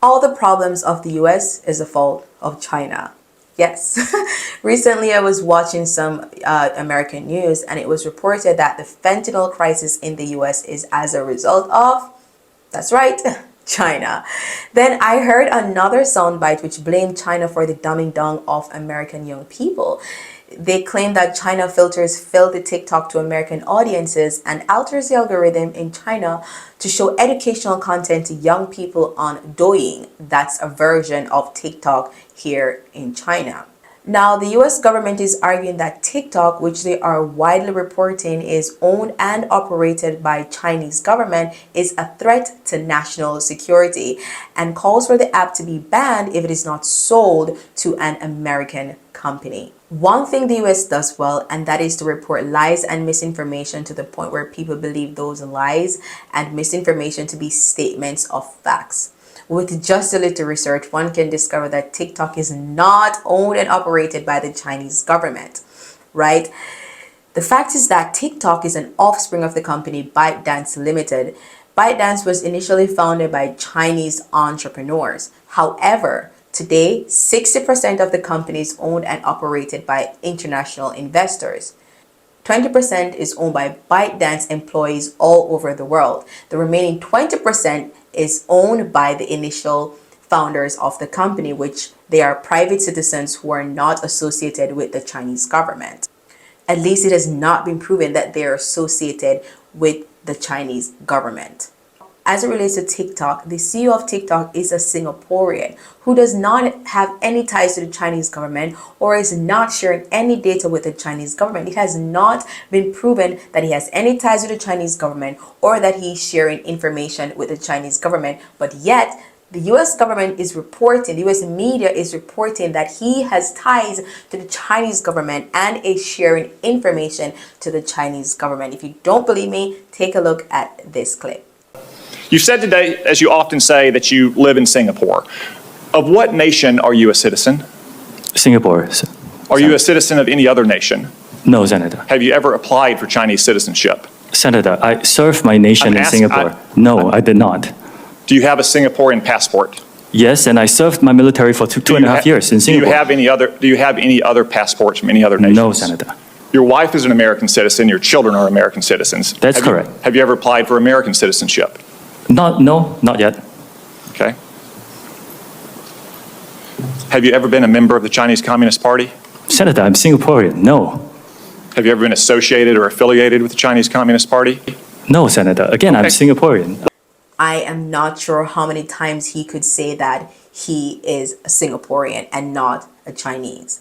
All the problems of the US is the fault of China. Yes. Recently, I was watching some American news, and it was reported that the fentanyl crisis in the US is as a result of, that's right, China. Then I heard another soundbite which blamed China for the dumbing down of American young people. They claim that China filters filthy TikTok to American audiences and alters the algorithm in China to show educational content to young people on Douyin. That's a version of TikTok here in China. Now, the US government is arguing that TikTok, which they are widely reporting is owned and operated by Chinese government, is a threat to national security and calls for the app to be banned if it is not sold to an American company. One thing the US does well, and that is to report lies and misinformation to the point where people believe those lies and misinformation to be statements of facts. With just a little research, one can discover that TikTok is not owned and operated by the Chinese government, right? The fact is that TikTok is an offspring of the company ByteDance Limited. ByteDance was initially founded by Chinese entrepreneurs. However, today, 60% of the company is owned and operated by international investors. 20% is owned by ByteDance employees all over the world. The remaining 20% is owned by the initial founders of the company, which they are private citizens who are not associated with the Chinese government. At least it has not been proven that they are associated with the Chinese government. As it relates to TikTok, the CEO of TikTok is a Singaporean who does not have any ties to the Chinese government or is not sharing any data with the Chinese government. It has not been proven that he has any ties to the Chinese government or that he's sharing information with the Chinese government. But yet, the US government is reporting, the US media is reporting that he has ties to the Chinese government and is sharing information to the Chinese government. If you don't believe me, take a look at this clip. You said today, as you often say, that you live in Singapore. Of what nation are you a citizen? Singapore. Are you a citizen of any other nation? No, Senator. Have you ever applied for Chinese citizenship? Senator, I served my nation in Singapore. No, I did not. Do you have a Singaporean passport? Yes, and I served my military for two and a half years in Singapore. Do you have any other passports from any other nations? No, Senator. Your wife is an American citizen. Your children are American citizens. That's correct. Have you ever applied for American citizenship? No, not yet. Okay. Have you ever been a member of the Chinese Communist Party? Senator, I'm Singaporean. No. Have you ever been associated or affiliated with the Chinese Communist Party? No, Senator. Again, I'm Singaporean. I am not sure how many times he could say that he is a Singaporean and not a Chinese.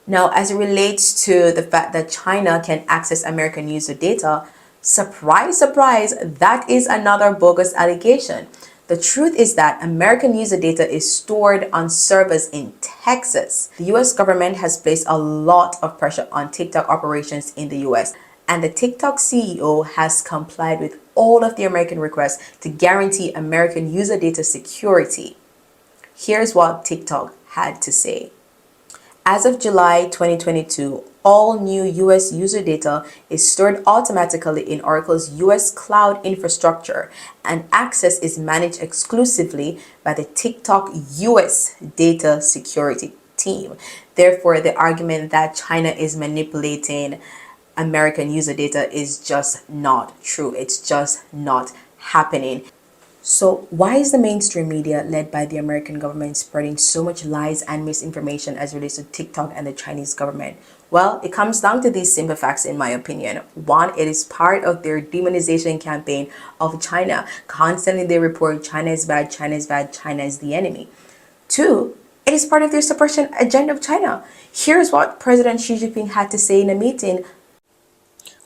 Now, as it relates to the fact that China can access American user data, surprise, surprise, that is another bogus allegation. The truth is that American user data is stored on servers in Texas. The US government has placed a lot of pressure on TikTok operations in the US, and the TikTok CEO has complied with all of the American requests to guarantee American user data security. Here's what TikTok had to say. As of July 2022, all new US user data is stored automatically in Oracle's US cloud infrastructure, and access is managed exclusively by the TikTok US data security team. Therefore, the argument that China is manipulating American user data is just not true. It's just not happening. So why is the mainstream media led by the American government spreading so much lies and misinformation as relates to TikTok and the Chinese government? Well, it comes down to these simple facts, in my opinion. One, it is part of their demonization campaign of China. Constantly they report China is bad, China is bad, China is the enemy. Two, it is part of their suppression agenda of China. Here's what President Xi Jinping had to say in a meeting.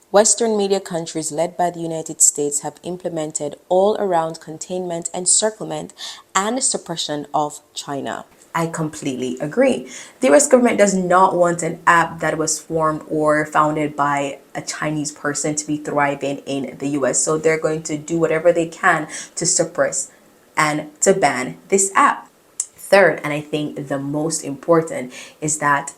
Western media countries led by the United States have implemented all-around containment, encirclement, and suppression of China. I completely agree. The US government does not want an app that was formed or founded by a Chinese person to be thriving in the US. So they're going to do whatever they can to suppress and to ban this app. Third, and I think the most important, is that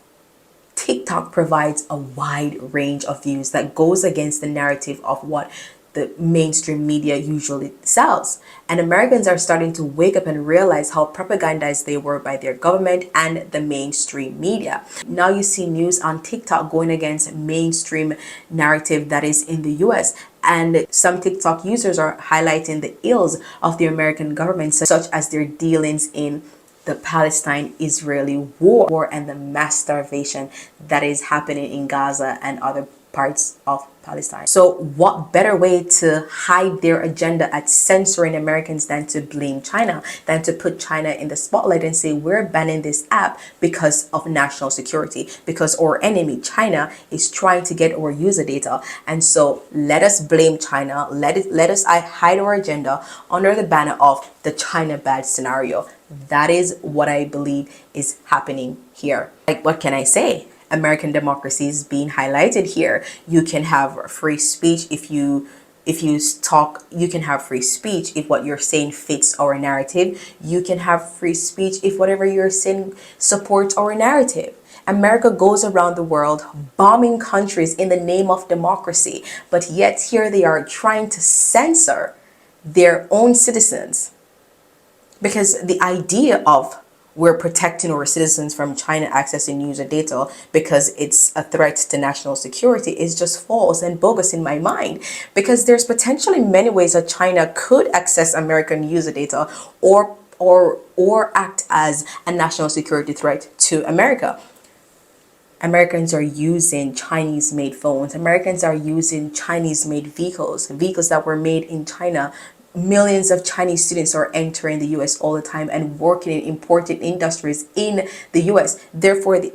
TikTok provides a wide range of views that goes against the narrative of what the mainstream media usually sells. And Americans are starting to wake up and realize how propagandized they were by their government and the mainstream media. Now you see news on TikTok going against mainstream narrative that is in the US. And some TikTok users are highlighting the ills of the American government, such as their dealings in the Palestine-Israeli war and the mass starvation that is happening in Gaza and other parts of Palestine. So what better way to hide their agenda at censoring Americans than to blame China, than to put China in the spotlight and say we're banning this app because of national security, because our enemy China is trying to get our user data. And so let us blame China, let us hide our agenda under the banner of the China bad scenario. That is what I believe is happening here. Like, what can I say? American democracy is being highlighted here. You can have free speech if you talk. You can have free speech if what you're saying fits our narrative. You can have free speech if whatever you're saying supports our narrative. America goes around the world bombing countries in the name of democracy, but yet here they are trying to censor their own citizens, because the idea of we're protecting our citizens from China accessing user data because it's a threat to national security is just false and bogus in my mind, because there's potentially many ways that China could access American user data or act as a national security threat to America. Americans are using Chinese-made phones. Americans are using Chinese-made vehicles that were made in China. Millions of Chinese students are entering the US all the time and working in important industries in the US. Therefore, the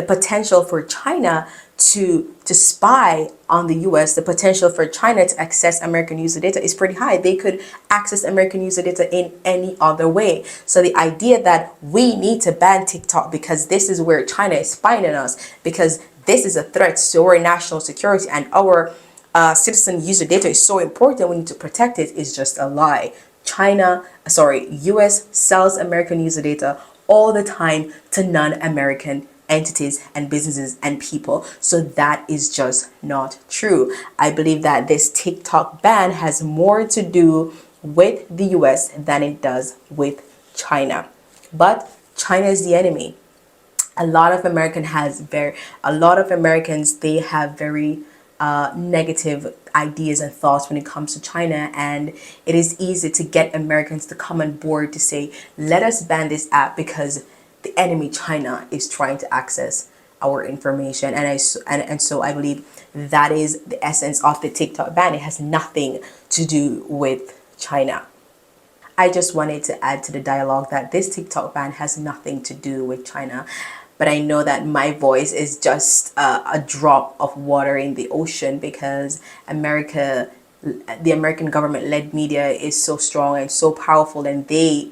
potential for China to spy on the US, the potential for China to access American user data is pretty high. They could access American user data in any other way. So the idea that we need to ban TikTok because this is where China is spying on us, because this is a threat to our national security and our citizen user data is so important, we need to protect it, is just a lie. US sells American user data all the time to non-American entities and businesses and people. So that is just not true. I believe that this TikTok ban has more to do with the US than it does with China. But China is the enemy. A lot of Americans, they have very negative ideas and thoughts when it comes to China, and it is easy to get Americans to come on board to say, let us ban this app because the enemy China is trying to access our information. And so I believe that is the essence of the TikTok ban. It has nothing to do with China. I just wanted to add to the dialogue that this TikTok ban has nothing to do with China. But I know that my voice is just a drop of water in the ocean, because the American government-led media is so strong and so powerful, and they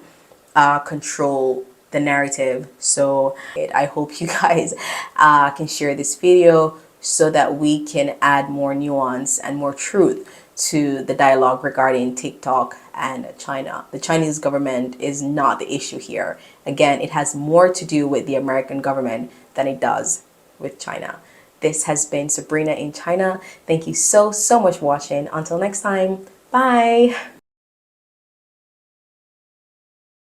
control the narrative. So I hope you guys can share this video so that we can add more nuance and more truth to the dialogue regarding TikTok and China. The Chinese government is not the issue here. Again, it has more to do with the American government than it does with China. This has been Sabrina in China. Thank you so much for watching. Until next time, bye.